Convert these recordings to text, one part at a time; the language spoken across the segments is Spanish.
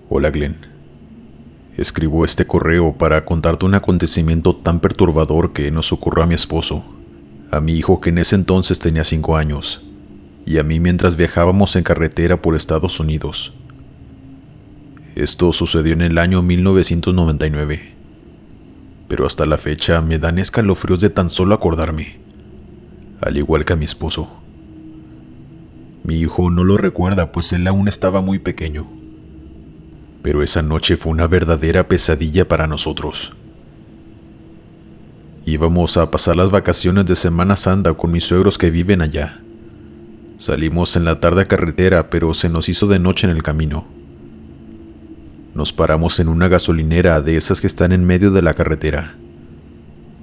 Hola Glenn, escribo este correo para contarte un acontecimiento tan perturbador que nos ocurrió a mi esposo, a mi hijo que en ese entonces tenía 5 años, y a mí mientras viajábamos en carretera por Estados Unidos. Esto sucedió en el año 1999, pero hasta la fecha me dan escalofríos de tan solo acordarme, al igual que a mi esposo. Mi hijo no lo recuerda pues él aún estaba muy pequeño. Pero esa noche fue una verdadera pesadilla para nosotros. Íbamos a pasar las vacaciones de Semana Santa con mis suegros que viven allá. Salimos en la tarde a carretera, pero se nos hizo de noche en el camino. Nos paramos en una gasolinera de esas que están en medio de la carretera.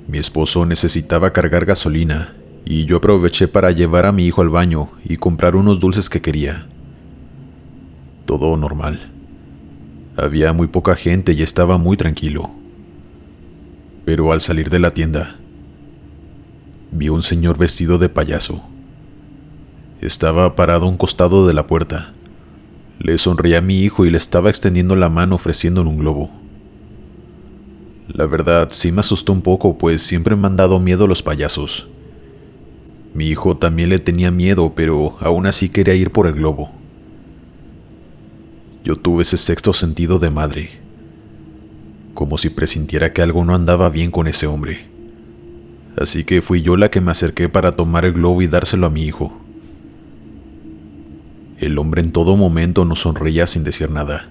Mi esposo necesitaba cargar gasolina y yo aproveché para llevar a mi hijo al baño y comprar unos dulces que quería. Todo normal. Había muy poca gente y estaba muy tranquilo. Pero al salir de la tienda, vi a un señor vestido de payaso. Estaba parado a un costado de la puerta. Le sonreía a mi hijo y le estaba extendiendo la mano ofreciéndole un globo. La verdad, sí me asustó un poco, pues siempre me han dado miedo los payasos. Mi hijo también le tenía miedo, pero aún así quería ir por el globo. Yo tuve ese sexto sentido de madre, como si presintiera que algo no andaba bien con ese hombre. Así que fui yo la que me acerqué para tomar el globo y dárselo a mi hijo. El hombre en todo momento nos sonreía sin decir nada.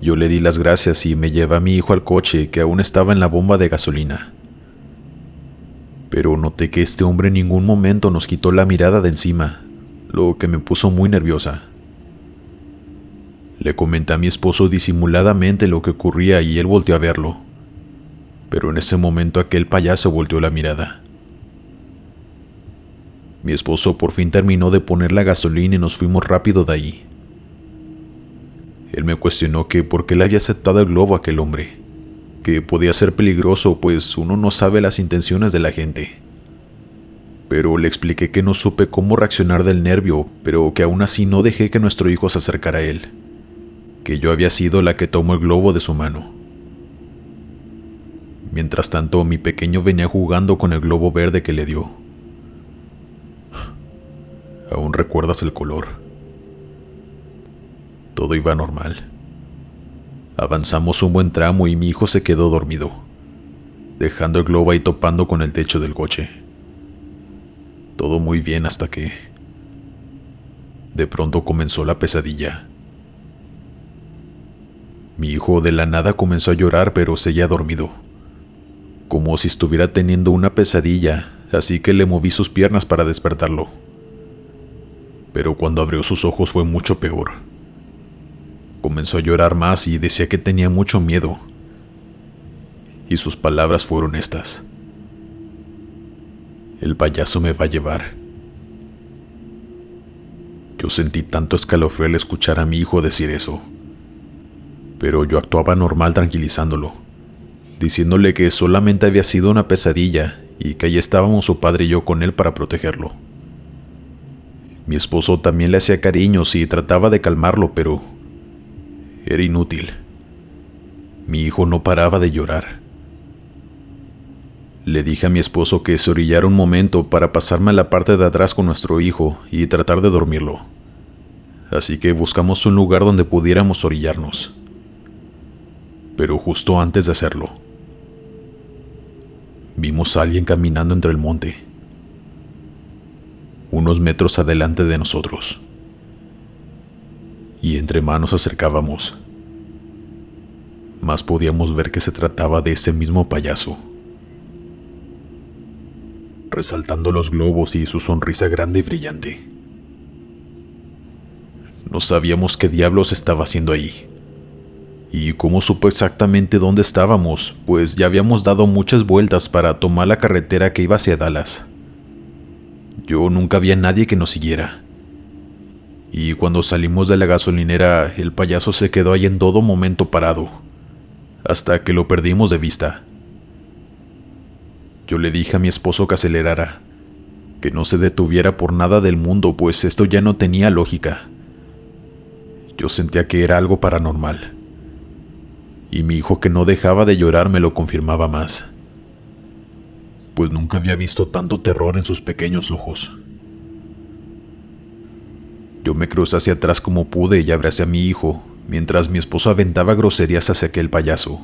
Yo le di las gracias y me llevé a mi hijo al coche que aún estaba en la bomba de gasolina. Pero noté que este hombre en ningún momento nos quitó la mirada de encima, lo que me puso muy nerviosa. Le comenté a mi esposo disimuladamente lo que ocurría y él volteó a verlo. Pero en ese momento aquel payaso volteó la mirada. Mi esposo por fin terminó de poner la gasolina y nos fuimos rápido de ahí. Él me cuestionó que por qué le había aceptado el globo a aquel hombre, que podía ser peligroso pues uno no sabe las intenciones de la gente. Pero le expliqué que no supe cómo reaccionar del nervio, pero que aún así no dejé que nuestro hijo se acercara a él, que yo había sido la que tomó el globo de su mano. Mientras tanto, mi pequeño venía jugando con el globo verde que le dio. ¿Aún recuerdas el color? Todo iba normal. Avanzamos un buen tramo y mi hijo se quedó dormido, dejando el globo ahí topando con el techo del coche. Todo muy bien hasta que... de pronto comenzó la pesadilla. Mi hijo de la nada comenzó a llorar, pero seguía dormido, como si estuviera teniendo una pesadilla, así que le moví sus piernas para despertarlo. Pero cuando abrió sus ojos fue mucho peor. Comenzó a llorar más y decía que tenía mucho miedo. Y sus palabras fueron estas: el payaso me va a llevar. Yo sentí tanto escalofrío al escuchar a mi hijo decir eso. Pero yo actuaba normal tranquilizándolo, diciéndole que solamente había sido una pesadilla y que ahí estábamos su padre y yo con él para protegerlo. Mi esposo también le hacía cariños y trataba de calmarlo, pero era inútil. Mi hijo no paraba de llorar. Le dije a mi esposo que se orillara un momento para pasarme a la parte de atrás con nuestro hijo y tratar de dormirlo. Así que buscamos un lugar donde pudiéramos orillarnos. Pero justo antes de hacerlo, vimos a alguien caminando entre el monte, unos metros adelante de nosotros. Y entre más nos acercábamos, más podíamos ver que se trataba de ese mismo payaso, resaltando los globos y su sonrisa grande y brillante. No sabíamos qué diablos estaba haciendo ahí. ¿Y cómo supo exactamente dónde estábamos? Pues ya habíamos dado muchas vueltas para tomar la carretera que iba hacia Dallas. Yo nunca vi a nadie que nos siguiera. Y cuando salimos de la gasolinera, el payaso se quedó ahí en todo momento parado, hasta que lo perdimos de vista. Yo le dije a mi esposo que acelerara, que no se detuviera por nada del mundo, pues esto ya no tenía lógica. Yo sentía que era algo paranormal. Y mi hijo, que no dejaba de llorar, me lo confirmaba más, pues nunca había visto tanto terror en sus pequeños ojos. Yo me crucé hacia atrás como pude y abracé a mi hijo, mientras mi esposo aventaba groserías hacia aquel payaso,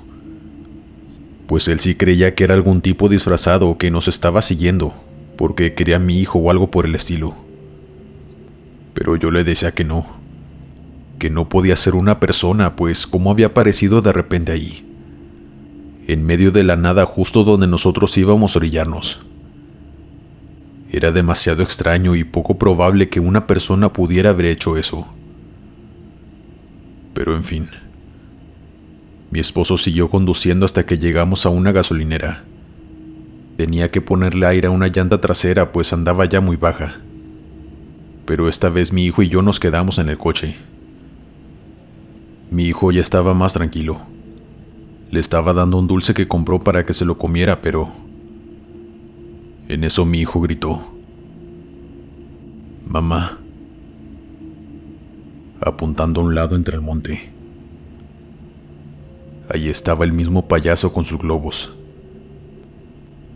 pues él sí creía que era algún tipo disfrazado que nos estaba siguiendo, porque quería a mi hijo o algo por el estilo. Pero yo le decía que no podía ser una persona, pues cómo había aparecido de repente allí, en medio de la nada, justo donde nosotros íbamos a orillarnos. Era demasiado extraño y poco probable que una persona pudiera haber hecho eso. Pero en fin, mi esposo siguió conduciendo hasta que llegamos a una gasolinera. Tenía que ponerle aire a una llanta trasera, pues andaba ya muy baja. Pero esta vez mi hijo y yo nos quedamos en el coche. Mi hijo ya estaba más tranquilo. Le estaba dando un dulce que compró para que se lo comiera, pero en eso mi hijo gritó: «Mamá», apuntando a un lado entre el monte. Allí estaba el mismo payaso con sus globos,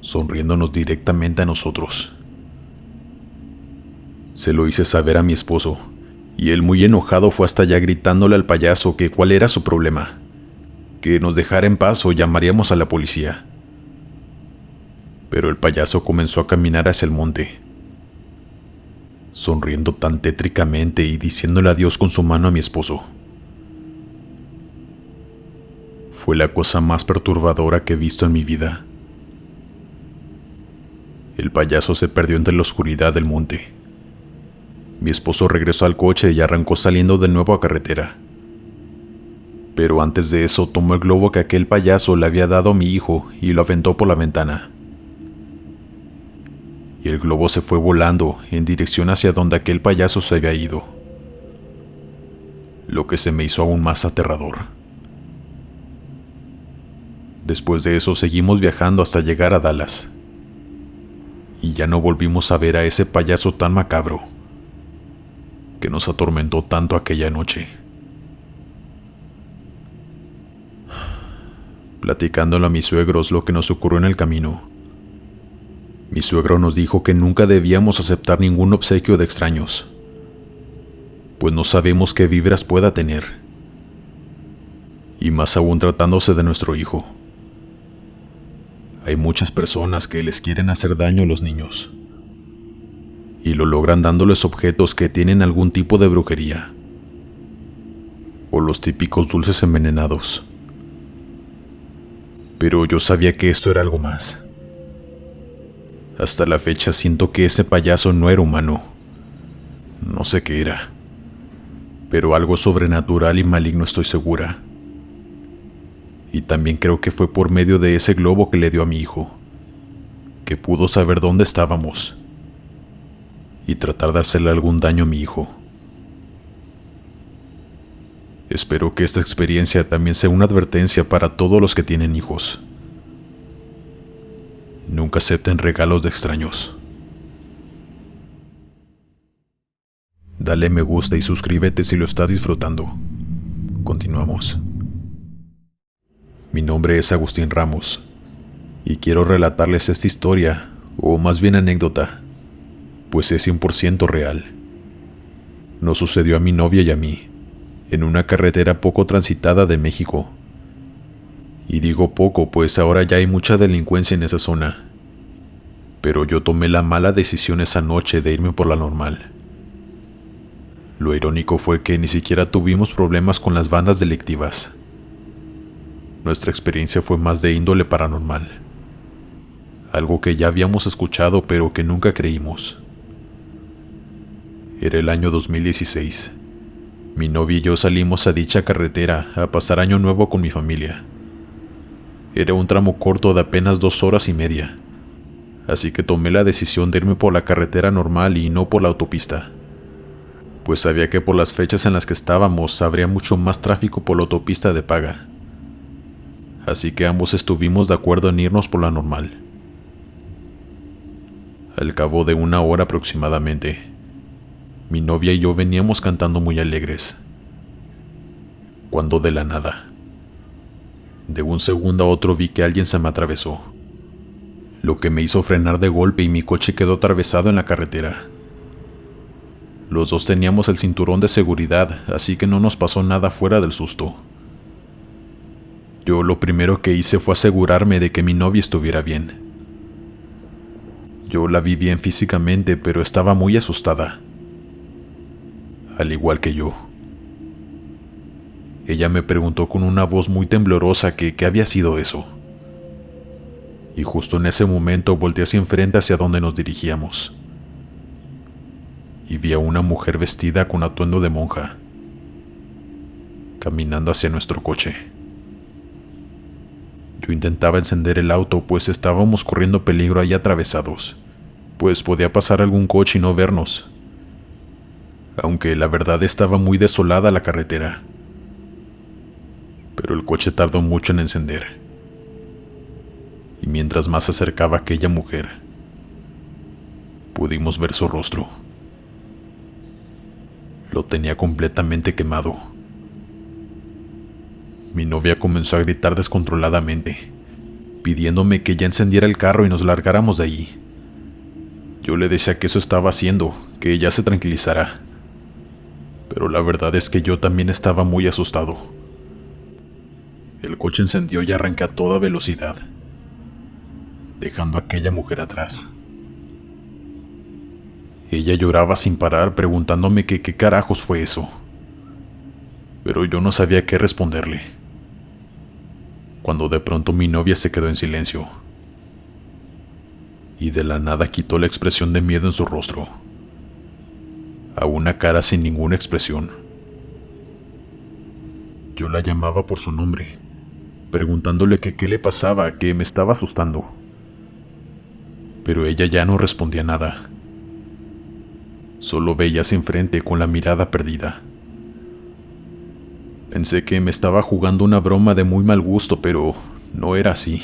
sonriéndonos directamente a nosotros. Se lo hice saber a mi esposo, y él, muy enojado, fue hasta allá gritándole al payaso que cuál era su problema, que nos dejara en paz o llamaríamos a la policía. Pero el payaso comenzó a caminar hacia el monte, sonriendo tan tétricamente y diciéndole adiós con su mano a mi esposo. Fue la cosa más perturbadora que he visto en mi vida. El payaso se perdió entre la oscuridad del monte. Mi esposo regresó al coche y arrancó saliendo de nuevo a carretera. Pero antes de eso tomó el globo que aquel payaso le había dado a mi hijo y lo aventó por la ventana. Y el globo se fue volando en dirección hacia donde aquel payaso se había ido, lo que se me hizo aún más aterrador. Después de eso seguimos viajando hasta llegar a Dallas, y ya no volvimos a ver a ese payaso tan macabro que nos atormentó tanto aquella noche. Platicándolo a mis suegros lo que nos ocurrió en el camino, mi suegro nos dijo que nunca debíamos aceptar ningún obsequio de extraños, pues no sabemos qué vibras pueda tener, y más aún tratándose de nuestro hijo. Hay muchas personas que les quieren hacer daño a los niños, y lo logran dándoles objetos que tienen algún tipo de brujería, o los típicos dulces envenenados. Pero yo sabía que esto era algo más. Hasta la fecha siento que ese payaso no era humano. No sé qué era, pero algo sobrenatural y maligno, estoy segura. Y también creo que fue por medio de ese globo que le dio a mi hijo, que pudo saber dónde estábamos y tratar de hacerle algún daño a mi hijo. Espero que esta experiencia también sea una advertencia para todos los que tienen hijos. Nunca acepten regalos de extraños. Dale me gusta y suscríbete si lo estás disfrutando. Continuamos. Mi nombre es Agustín Ramos, y quiero relatarles esta historia, o más bien anécdota, pues es 100% real. Nos sucedió a mi novia y a mí, en una carretera poco transitada de México. Y digo poco, pues ahora ya hay mucha delincuencia en esa zona. Pero yo tomé la mala decisión esa noche de irme por la normal. Lo irónico fue que ni siquiera tuvimos problemas con las bandas delictivas. Nuestra experiencia fue más de índole paranormal, algo que ya habíamos escuchado pero que nunca creímos. Era el año 2016. Mi novia y yo salimos a dicha carretera a pasar Año Nuevo con mi familia. Era un tramo corto de apenas 2 horas y media, así que tomé la decisión de irme por la carretera normal y no por la autopista, pues sabía que por las fechas en las que estábamos habría mucho más tráfico por la autopista de paga. Así que ambos estuvimos de acuerdo en irnos por la normal. Al cabo de 1 hora aproximadamente, mi novia y yo veníamos cantando muy alegres, cuando de la nada, de un segundo a otro vi que alguien se me atravesó, lo que me hizo frenar de golpe y mi coche quedó atravesado en la carretera. Los dos teníamos el cinturón de seguridad, así que no nos pasó nada fuera del susto. Yo lo primero que hice fue asegurarme de que mi novia estuviera bien. Yo la vi bien físicamente, pero estaba muy asustada, al igual que yo. Ella me preguntó con una voz muy temblorosa que qué había sido eso. Y justo en ese momento volteé hacia enfrente hacia donde nos dirigíamos. Y vi a una mujer vestida con atuendo de monja, caminando hacia nuestro coche. Yo intentaba encender el auto, pues estábamos corriendo peligro ahí atravesados, pues podía pasar algún coche y no vernos. Aunque la verdad estaba muy desolada la carretera. Pero el coche tardó mucho en encender. Y mientras más se acercaba aquella mujer, pudimos ver su rostro. Lo tenía completamente quemado. Mi novia comenzó a gritar descontroladamente, pidiéndome que ya encendiera el carro y nos largáramos de allí. Yo le decía que eso estaba haciendo, que ella se tranquilizara. Pero la verdad es que yo también estaba muy asustado. El coche encendió y arranqué a toda velocidad, dejando a aquella mujer atrás. Ella lloraba sin parar preguntándome que qué carajos fue eso. Pero yo no sabía qué responderle. Cuando de pronto mi novia se quedó en silencio. Y de la nada quitó la expresión de miedo en su rostro, a una cara sin ninguna expresión. Yo la llamaba por su nombre, preguntándole que qué le pasaba, que me estaba asustando. Pero ella ya no respondía nada. Solo veía hacia enfrente con la mirada perdida. Pensé que me estaba jugando una broma de muy mal gusto, pero no era así.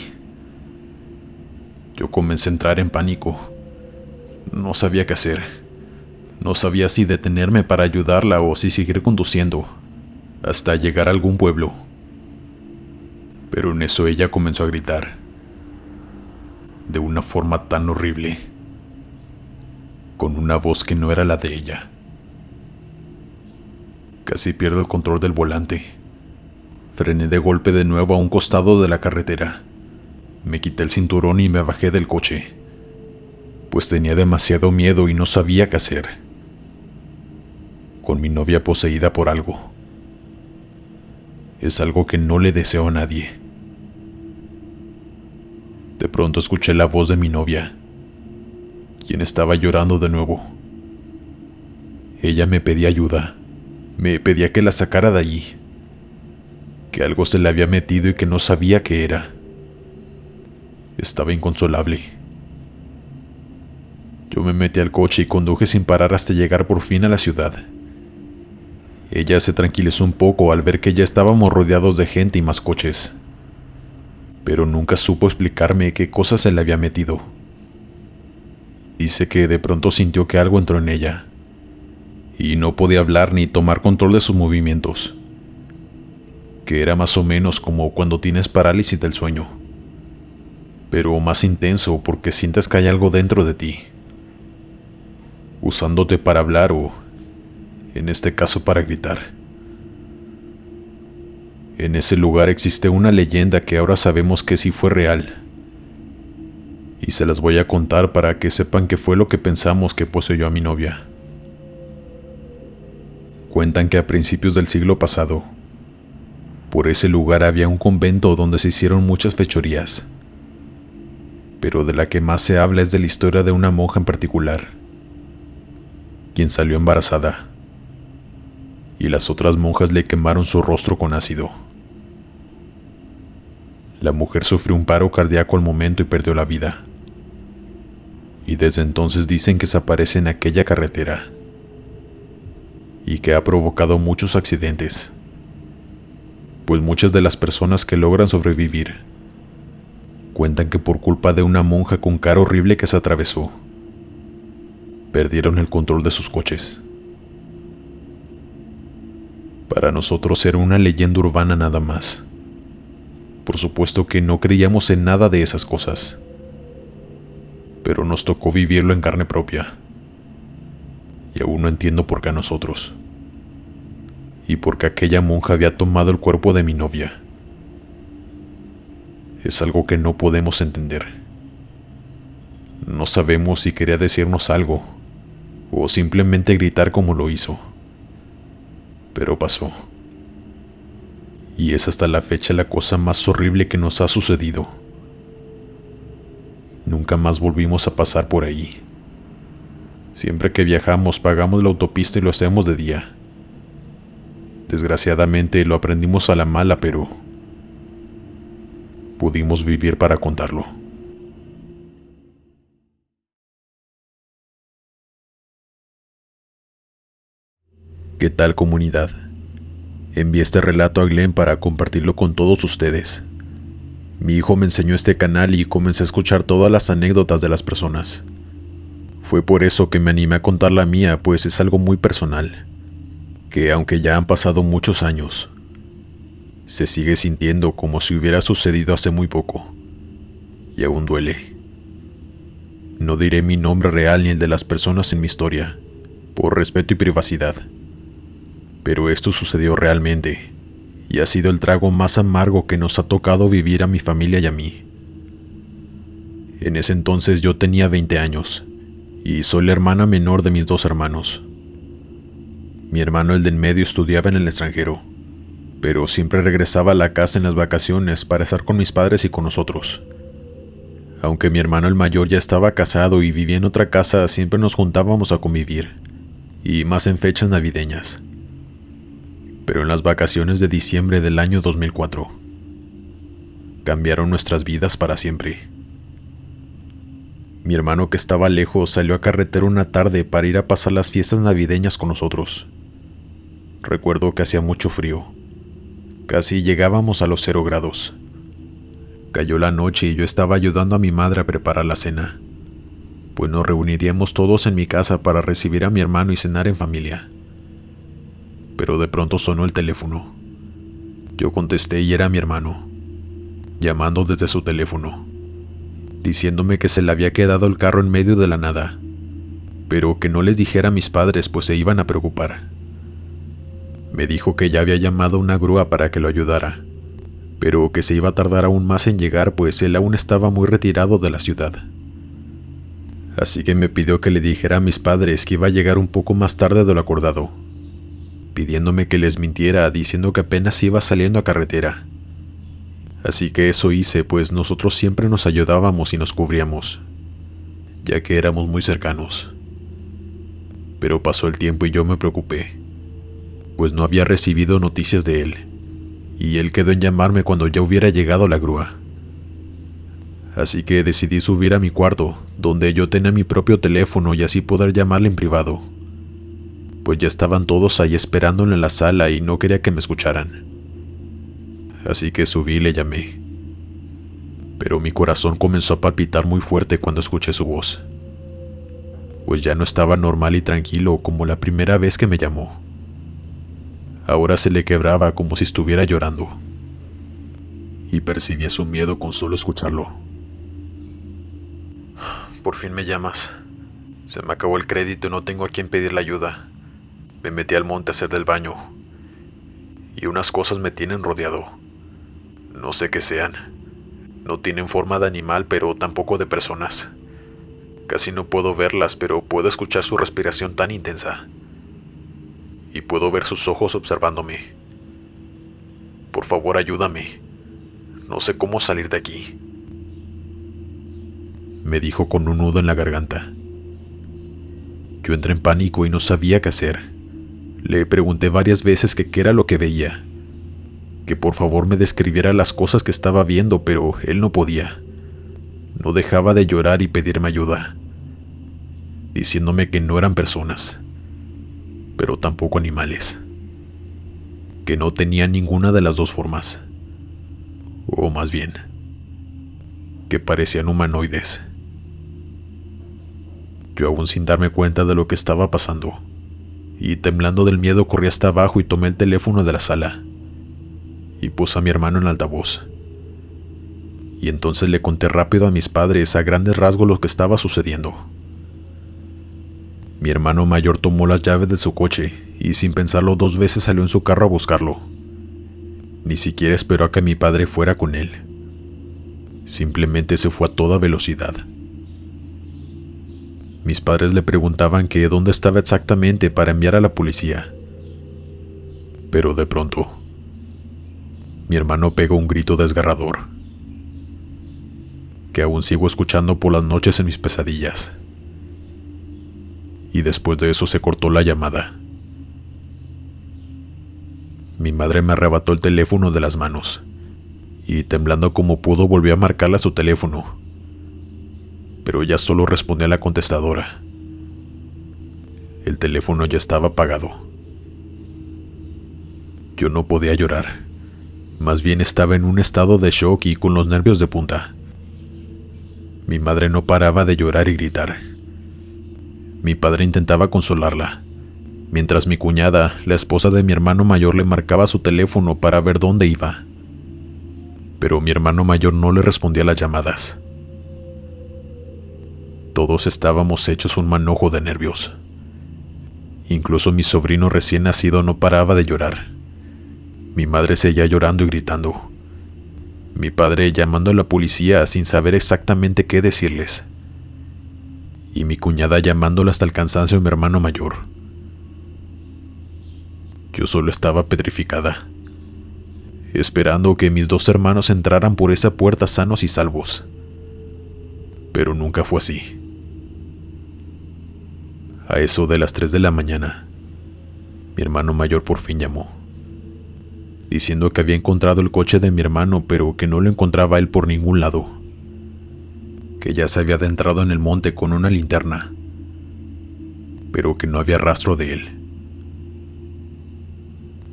Yo comencé a entrar en pánico. No sabía qué hacer. No sabía si detenerme para ayudarla o si seguir conduciendo hasta llegar a algún pueblo. Pero en eso ella comenzó a gritar, de una forma tan horrible, con una voz que no era la de ella. Casi pierdo el control del volante. Frené de golpe de nuevo a un costado de la carretera. Me quité el cinturón y me bajé del coche, pues tenía demasiado miedo y no sabía qué hacer, con mi novia poseída por algo. Es algo que no le deseo a nadie. De pronto escuché la voz de mi novia, quien estaba llorando de nuevo. Ella me pedía ayuda, me pedía que la sacara de allí, que algo se le había metido y que no sabía qué era. Estaba inconsolable. Yo me metí al coche y conduje sin parar hasta llegar por fin a la ciudad. Ella se tranquilizó un poco al ver que ya estábamos rodeados de gente y más coches, pero nunca supo explicarme qué cosa se le había metido. Dice que de pronto sintió que algo entró en ella, y no podía hablar ni tomar control de sus movimientos, que era más o menos como cuando tienes parálisis del sueño, pero más intenso porque sientes que hay algo dentro de ti, usándote para hablar o, en este caso, para gritar. En ese lugar existe una leyenda que ahora sabemos que sí fue real, y se las voy a contar para que sepan qué fue lo que pensamos que poseyó a mi novia. Cuentan que a principios del siglo pasado, por ese lugar había un convento donde se hicieron muchas fechorías, pero de la que más se habla es de la historia de una monja en particular, quien salió embarazada, y las otras monjas le quemaron su rostro con ácido. La mujer sufrió un paro cardíaco al momento y perdió la vida, y desde entonces dicen que se aparece en aquella carretera, y que ha provocado muchos accidentes, pues muchas de las personas que logran sobrevivir cuentan que por culpa de una monja con cara horrible que se atravesó, perdieron el control de sus coches. Para nosotros era una leyenda urbana nada más. Por supuesto que no creíamos en nada de esas cosas, pero nos tocó vivirlo en carne propia. Y aún no entiendo por qué a nosotros. Y por qué aquella monja había tomado el cuerpo de mi novia. Es algo que no podemos entender. No sabemos si quería decirnos algo, o simplemente gritar como lo hizo. Pero pasó. Y es hasta la fecha la cosa más horrible que nos ha sucedido. Nunca más volvimos a pasar por ahí. Siempre que viajamos pagamos la autopista y lo hacemos de día. Desgraciadamente lo aprendimos a la mala, pero pudimos vivir para contarlo. ¿Qué tal, comunidad? Envié este relato a Glenn para compartirlo con todos ustedes. Mi hijo me enseñó este canal y comencé a escuchar todas las anécdotas de las personas. Fue por eso que me animé a contar la mía, pues es algo muy personal, que aunque ya han pasado muchos años, se sigue sintiendo como si hubiera sucedido hace muy poco, y aún duele. No diré mi nombre real ni el de las personas en mi historia, por respeto y privacidad, pero esto sucedió realmente, y ha sido el trago más amargo que nos ha tocado vivir a mi familia y a mí. En ese entonces yo tenía 20 años, y soy la hermana menor de mis 2 hermanos. Mi hermano, el de en medio, estudiaba en el extranjero, pero siempre regresaba a la casa en las vacaciones para estar con mis padres y con nosotros. Aunque mi hermano el mayor ya estaba casado y vivía en otra casa, siempre nos juntábamos a convivir, y más en fechas navideñas. Pero en las vacaciones de diciembre del año 2004, cambiaron nuestras vidas para siempre. Mi hermano, que estaba lejos, salió a carretera una tarde para ir a pasar las fiestas navideñas con nosotros. Recuerdo que hacía mucho frío. Casi llegábamos a los 0 grados. Cayó la noche y yo estaba ayudando a mi madre a preparar la cena, pues nos reuniríamos todos en mi casa para recibir a mi hermano y cenar en familia. Pero de pronto sonó el teléfono. Yo contesté y era mi hermano, llamando desde su teléfono, diciéndome que se le había quedado el carro en medio de la nada, pero que no les dijera a mis padres, pues se iban a preocupar. Me dijo que ya había llamado a una grúa para que lo ayudara, pero que se iba a tardar aún más en llegar, pues él aún estaba muy retirado de la ciudad. Así que me pidió que le dijera a mis padres que iba a llegar un poco más tarde de lo acordado, pidiéndome que les mintiera, diciendo que apenas iba saliendo a carretera. Así que eso hice, pues nosotros siempre nos ayudábamos y nos cubríamos, ya que éramos muy cercanos. Pero pasó el tiempo y yo me preocupé, pues no había recibido noticias de él, y él quedó en llamarme cuando ya hubiera llegado la grúa. Así que decidí subir a mi cuarto, donde yo tenía mi propio teléfono y así poder llamarle en privado, pues ya estaban todos ahí esperándole en la sala y no quería que me escucharan. Así que subí y le llamé, pero mi corazón comenzó a palpitar muy fuerte cuando escuché su voz, pues ya no estaba normal y tranquilo como la primera vez que me llamó. Ahora se le quebraba como si estuviera llorando, y percibía su miedo con solo escucharlo. Por fin me llamas. Se me acabó el crédito y no tengo a quien pedirle ayuda. Me metí al monte a hacer del baño, y unas cosas me tienen rodeado. No sé qué sean. No tienen forma de animal, pero tampoco de personas. Casi no puedo verlas, pero puedo escuchar su respiración tan intensa. Y puedo ver sus ojos observándome. Por favor, ayúdame. No sé cómo salir de aquí, me dijo con un nudo en la garganta. Yo entré en pánico y no sabía qué hacer. Le pregunté varias veces que qué era lo que veía, que por favor me describiera las cosas que estaba viendo, pero él no podía. No dejaba de llorar y pedirme ayuda, diciéndome que no eran personas, pero tampoco animales, que no tenían ninguna de las dos formas, o más bien, que parecían humanoides. Yo, aún sin darme cuenta de lo que estaba pasando, y temblando del miedo corrí hasta abajo y tomé el teléfono de la sala y puse a mi hermano en altavoz. Y entonces le conté rápido a mis padres a grandes rasgos lo que estaba sucediendo. Mi hermano mayor tomó las llaves de su coche y sin pensarlo 2 veces salió en su carro a buscarlo. Ni siquiera esperó a que mi padre fuera con él. Simplemente se fue a toda velocidad. Mis padres le preguntaban que dónde estaba exactamente para enviar a la policía. Pero de pronto, mi hermano pegó un grito desgarrador, que aún sigo escuchando por las noches en mis pesadillas. Y después de eso se cortó la llamada. Mi madre me arrebató el teléfono de las manos, y temblando como pudo volvió a marcarle a su teléfono, pero ella solo respondió a la contestadora. El teléfono ya estaba apagado. Yo no podía llorar, más bien estaba en un estado de shock y con los nervios de punta. Mi madre no paraba de llorar y gritar. Mi padre intentaba consolarla, mientras mi cuñada, la esposa de mi hermano mayor, le marcaba su teléfono para ver dónde iba. Pero mi hermano mayor no le respondía a las llamadas. Todos estábamos hechos un manojo de nervios. Incluso mi sobrino recién nacido no paraba de llorar. Mi madre seguía llorando y gritando. Mi padre llamando a la policía sin saber exactamente qué decirles. Y mi cuñada llamándola hasta el cansancio a mi hermano mayor. Yo solo estaba petrificada, esperando que mis 2 hermanos entraran por esa puerta sanos y salvos. Pero nunca fue así. A eso de las 3 de la mañana, mi hermano mayor por fin llamó, diciendo que había encontrado el coche de mi hermano, pero que no lo encontraba él por ningún lado, que ya se había adentrado en el monte con una linterna, pero que no había rastro de él.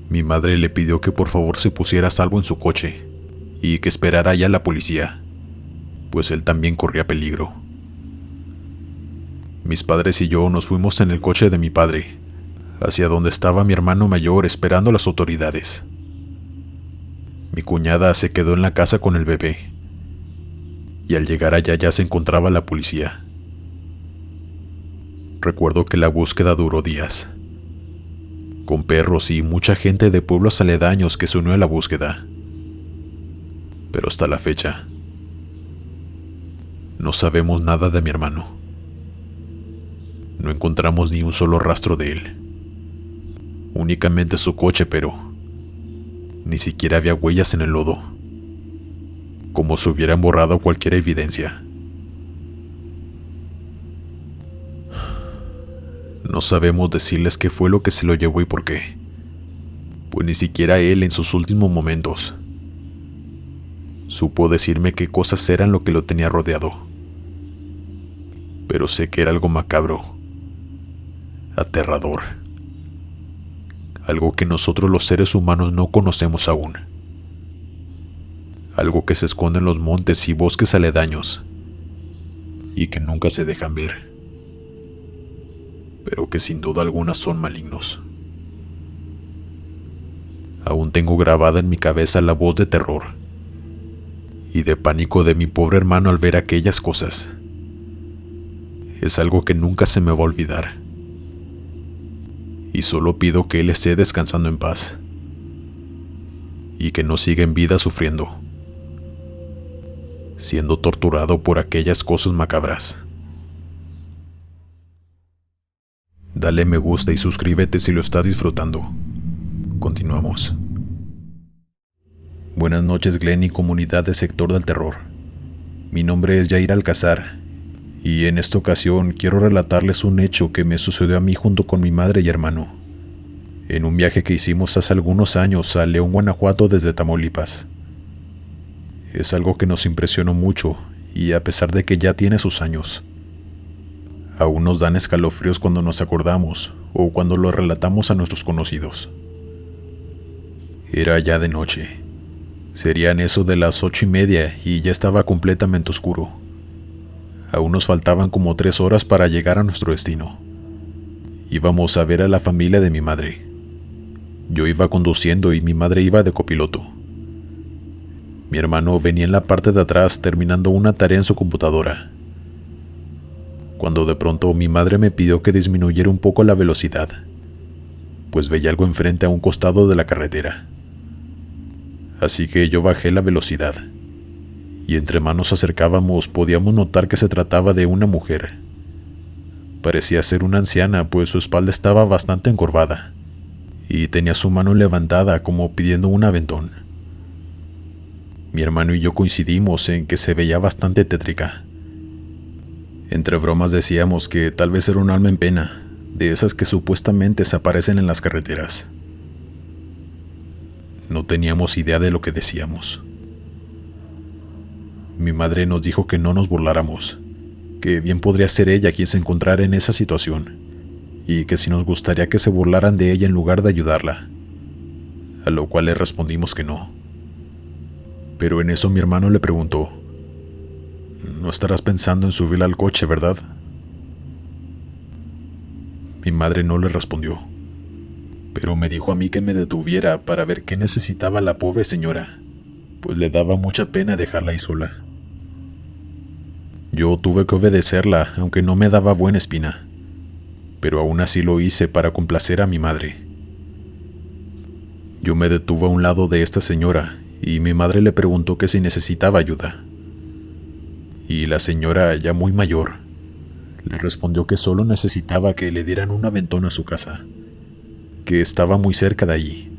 Mi madre le pidió que por favor se pusiera a salvo en su coche y que esperara allá a la policía, pues él también corría peligro. Mis padres y yo nos fuimos en el coche de mi padre, hacia donde estaba mi hermano mayor esperando a las autoridades. Mi cuñada se quedó en la casa con el bebé, y al llegar allá ya se encontraba la policía. Recuerdo que la búsqueda duró días, con perros y mucha gente de pueblos aledaños que se unió a la búsqueda. Pero hasta la fecha, no sabemos nada de mi hermano. No encontramos ni un solo rastro de él. Únicamente su coche, pero ni siquiera había huellas en el lodo, como si hubieran borrado cualquier evidencia. No sabemos decirles qué fue lo que se lo llevó y por qué, pues ni siquiera él en sus últimos momentos supo decirme qué cosas eran lo que lo tenía rodeado. Pero sé que era algo macabro, aterrador, algo que nosotros los seres humanos no conocemos aún, algo que se esconde en los montes y bosques aledaños y que nunca se dejan ver, pero que sin duda alguna son malignos. Aún tengo grabada en mi cabeza la voz de terror y de pánico de mi pobre hermano al ver aquellas cosas. Es algo que nunca se me va a olvidar, y solo pido que él esté descansando en paz y que no siga en vida sufriendo, siendo torturado por aquellas cosas macabras. Dale me gusta y suscríbete si lo estás disfrutando. Continuamos. Buenas noches, Glenn y comunidad de Sector del Terror. Mi nombre es Jair Alcázar, y en esta ocasión quiero relatarles un hecho que me sucedió a mí junto con mi madre y hermano, en un viaje que hicimos hace algunos años a León, Guanajuato desde Tamaulipas. Es algo que nos impresionó mucho, y a pesar de que ya tiene sus años, aún nos dan escalofríos cuando nos acordamos o cuando lo relatamos a nuestros conocidos. Era ya de noche. Serían eso de las 8:30 y ya estaba completamente oscuro. Aún nos faltaban como 3 horas para llegar a nuestro destino. Íbamos a ver a la familia de mi madre. Yo iba conduciendo y mi madre iba de copiloto. Mi hermano venía en la parte de atrás terminando una tarea en su computadora, cuando de pronto mi madre me pidió que disminuyera un poco la velocidad, pues veía algo enfrente a un costado de la carretera. Así que yo bajé la velocidad, y entre más nos acercábamos podíamos notar que se trataba de una mujer. Parecía ser una anciana, pues su espalda estaba bastante encorvada, y tenía su mano levantada como pidiendo un aventón. Mi hermano y yo coincidimos en que se veía bastante tétrica. Entre bromas decíamos que tal vez era un alma en pena, de esas que supuestamente se aparecen en las carreteras. No teníamos idea de lo que decíamos. Mi madre nos dijo que no nos burláramos, que bien podría ser ella quien se encontrara en esa situación, y que si nos gustaría que se burlaran de ella en lugar de ayudarla, a lo cual le respondimos que no. Pero en eso mi hermano le preguntó: «No estarás pensando en subirla al coche, ¿verdad?». Mi madre no le respondió, pero me dijo a mí que me detuviera para ver qué necesitaba la pobre señora, pues le daba mucha pena dejarla ahí sola. Yo tuve que obedecerla, aunque no me daba buena espina, pero aún así lo hice para complacer a mi madre. Yo me detuve a un lado de esta señora y mi madre le preguntó que si necesitaba ayuda. Y la señora, ya muy mayor, le respondió que solo necesitaba que le dieran un aventón a su casa, que estaba muy cerca de allí,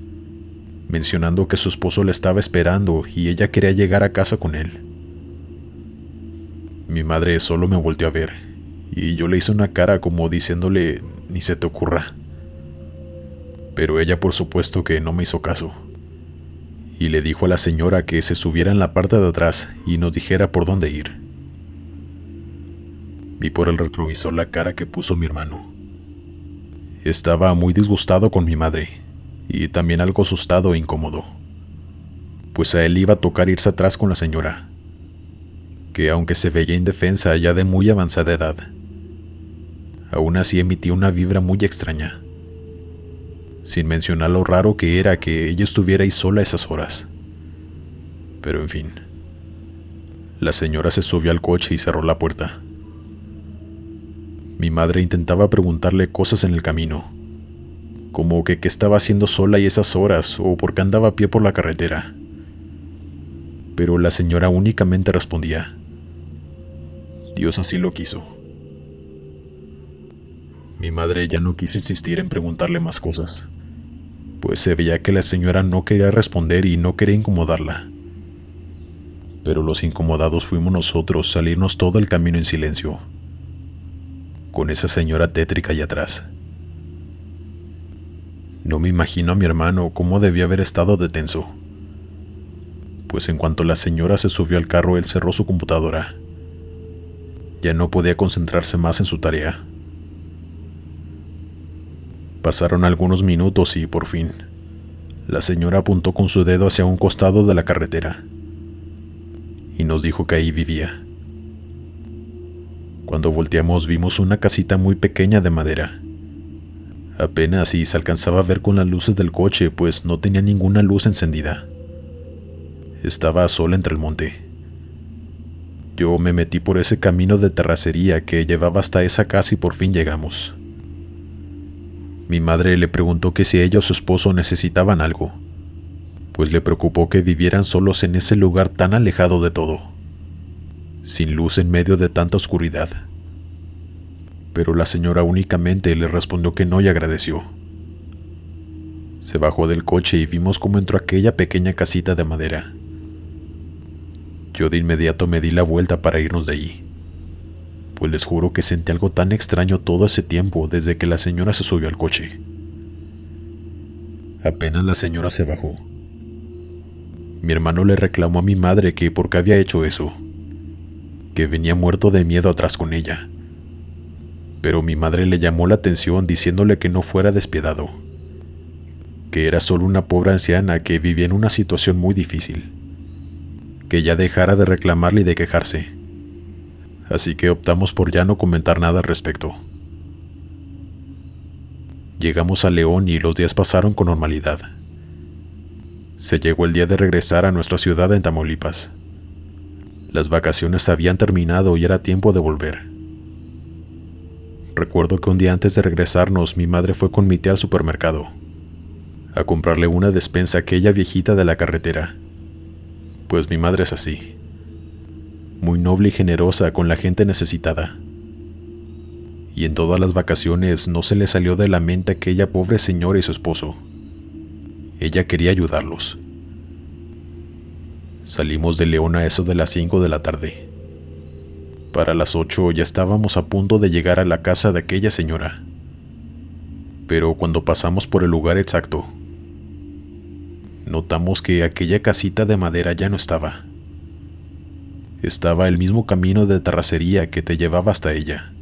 mencionando que su esposo la estaba esperando y ella quería llegar a casa con él. Mi madre solo me volteó a ver, y yo le hice una cara como diciéndole: «Ni se te ocurra». Pero ella por supuesto que no me hizo caso, y le dijo a la señora que se subiera en la parte de atrás y nos dijera por dónde ir. Vi por el retrovisor la cara que puso mi hermano. Estaba muy disgustado con mi madre, y también algo asustado e incómodo, pues a él iba a tocar irse atrás con la señora, que aunque se veía indefensa ya de muy avanzada edad, aún así emitía una vibra muy extraña, sin mencionar lo raro que era que ella estuviera ahí sola a esas horas. Pero en fin, la señora se subió al coche y cerró la puerta. Mi madre intentaba preguntarle cosas en el camino, como que qué estaba haciendo sola y esas horas, o por qué andaba a pie por la carretera. Pero la señora únicamente respondía: «Dios así lo quiso». Mi madre ya no quiso insistir en preguntarle más cosas, pues se veía que la señora no quería responder y no quería incomodarla. Pero los incomodados fuimos nosotros, salirnos todo el camino en silencio, con esa señora tétrica allá atrás. No me imagino a mi hermano cómo debía haber estado de tenso, pues en cuanto la señora se subió al carro, él cerró su computadora. Ya no podía concentrarse más en su tarea. Pasaron algunos minutos y, por fin, la señora apuntó con su dedo hacia un costado de la carretera y nos dijo que ahí vivía. Cuando volteamos vimos una casita muy pequeña de madera. Apenas si se alcanzaba a ver con las luces del coche, pues no tenía ninguna luz encendida. Estaba sola entre el monte. Yo me metí por ese camino de terracería que llevaba hasta esa casa y por fin llegamos. Mi madre le preguntó que si ella o su esposo necesitaban algo, pues le preocupó que vivieran solos en ese lugar tan alejado de todo, sin luz en medio de tanta oscuridad. Pero la señora únicamente le respondió que no y agradeció. Se bajó del coche y vimos cómo entró a aquella pequeña casita de madera. Yo de inmediato me di la vuelta para irnos de allí, pues les juro que sentí algo tan extraño todo ese tiempo desde que la señora se subió al coche. Apenas la señora se bajó, mi hermano le reclamó a mi madre que por qué había hecho eso, que venía muerto de miedo atrás con ella. Pero mi madre le llamó la atención diciéndole que no fuera despiadado, que era solo una pobre anciana que vivía en una situación muy difícil, que ya dejara de reclamarle y de quejarse. Así que optamos por ya no comentar nada al respecto. Llegamos a León y los días pasaron con normalidad. Se llegó el día de regresar a nuestra ciudad en Tamaulipas. Las vacaciones habían terminado y era tiempo de volver. Recuerdo que un día antes de regresarnos, mi madre fue con mi tía al supermercado a comprarle una despensa a aquella viejita de la carretera. Pues mi madre es así, muy noble y generosa con la gente necesitada. Y en todas las vacaciones no se le salió de la mente aquella pobre señora y su esposo. Ella quería ayudarlos. Salimos de León a eso de las 5 de la tarde. Para las 8 ya estábamos a punto de llegar a la casa de aquella señora. Pero cuando pasamos por el lugar exacto, notamos que aquella casita de madera ya no estaba. Estaba el mismo camino de terracería que te llevaba hasta ella.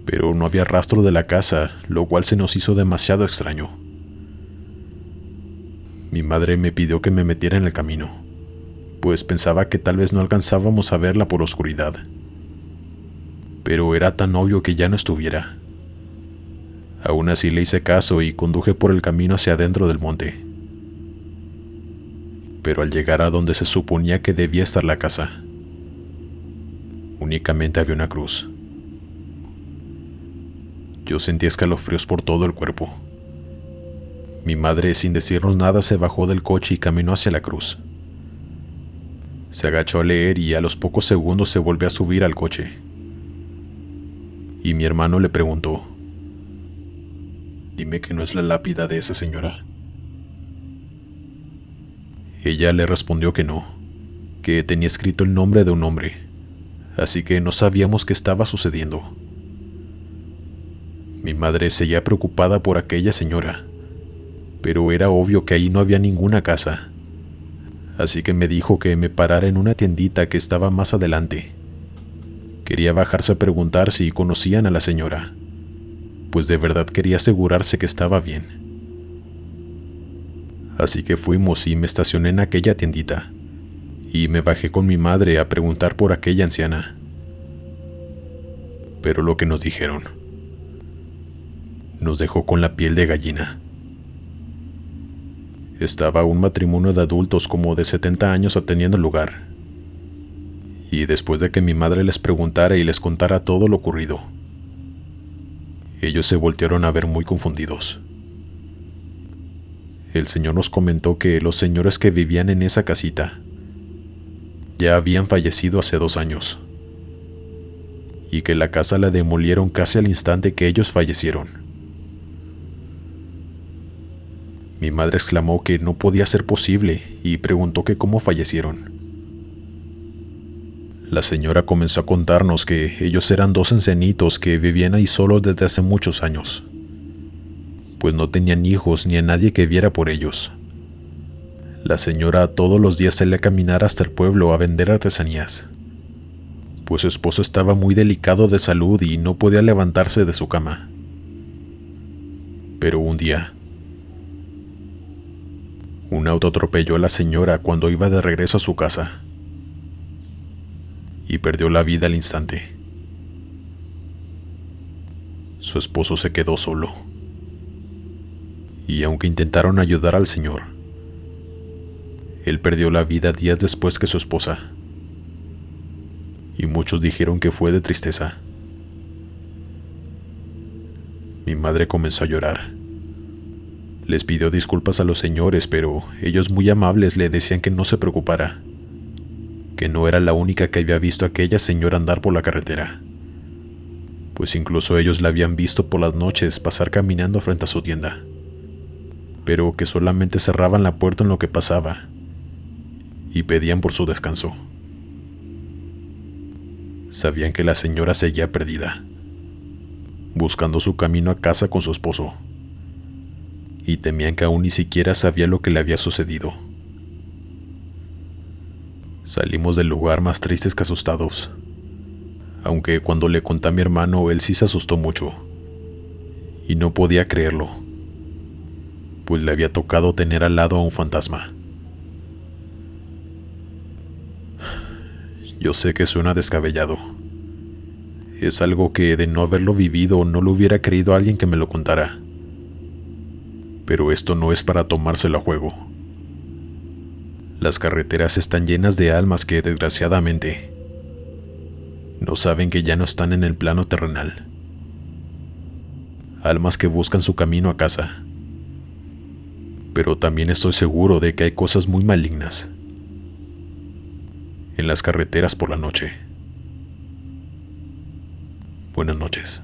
Pero no había rastro de la casa, lo cual se nos hizo demasiado extraño. Mi madre me pidió que me metiera en el camino, pues pensaba que tal vez no alcanzábamos a verla por oscuridad. Pero era tan obvio que ya no estuviera. Aún así le hice caso y conduje por el camino hacia adentro del monte. Pero al llegar a donde se suponía que debía estar la casa, únicamente había una cruz. Yo sentí escalofríos por todo el cuerpo. Mi madre, sin decirnos nada, se bajó del coche y caminó hacia la cruz. Se agachó a leer y a los pocos segundos se volvió a subir al coche. Y mi hermano le preguntó: «Dime que no es la lápida de esa señora». Ella le respondió que no, que tenía escrito el nombre de un hombre, así que no sabíamos qué estaba sucediendo. Mi madre seguía preocupada por aquella señora, pero era obvio que ahí no había ninguna casa, así que me dijo que me parara en una tiendita que estaba más adelante. Quería bajarse a preguntar si conocían a la señora, pues de verdad quería asegurarse que estaba bien. Así que fuimos y me estacioné en aquella tiendita, y me bajé con mi madre a preguntar por aquella anciana. Pero lo que nos dijeron nos dejó con la piel de gallina. Estaba un matrimonio de adultos como de 70 años atendiendo el lugar, y después de que mi madre les preguntara y les contara todo lo ocurrido, ellos se voltearon a ver muy confundidos. El señor nos comentó que los señores que vivían en esa casita ya habían fallecido hace 2 años, y que la casa la demolieron casi al instante que ellos fallecieron. Mi madre exclamó que no podía ser posible y preguntó que cómo fallecieron. La señora comenzó a contarnos que ellos eran 2 ancianitos que vivían ahí solos desde hace muchos años, pues no tenían hijos ni a nadie que viera por ellos. La señora todos los días salía a caminar hasta el pueblo a vender artesanías, pues su esposo estaba muy delicado de salud y no podía levantarse de su cama. Pero un día, un auto atropelló a la señora cuando iba de regreso a su casa, y perdió la vida al instante. Su esposo se quedó solo, y aunque intentaron ayudar al señor, él perdió la vida días después que su esposa, y muchos dijeron que fue de tristeza. Mi madre comenzó a llorar. Les pidió disculpas a los señores, pero ellos muy amables le decían que no se preocupara, que no era la única que había visto a aquella señora andar por la carretera, pues incluso ellos la habían visto por las noches pasar caminando frente a su tienda, pero que solamente cerraban la puerta en lo que pasaba y pedían por su descanso. Sabían que la señora seguía perdida, buscando su camino a casa con su esposo, y temían que aún ni siquiera sabía lo que le había sucedido. Salimos del lugar más tristes que asustados, aunque cuando le conté a mi hermano, él sí se asustó mucho, y no podía creerlo, pues le había tocado tener al lado a un fantasma. Yo sé que suena descabellado. Es algo que de no haberlo vivido no lo hubiera creído a alguien que me lo contara. Pero esto no es para tomárselo a juego. Las carreteras están llenas de almas que, desgraciadamente, no saben que ya no están en el plano terrenal. Almas que buscan su camino a casa. Pero también estoy seguro de que hay cosas muy malignas en las carreteras por la noche. Buenas noches.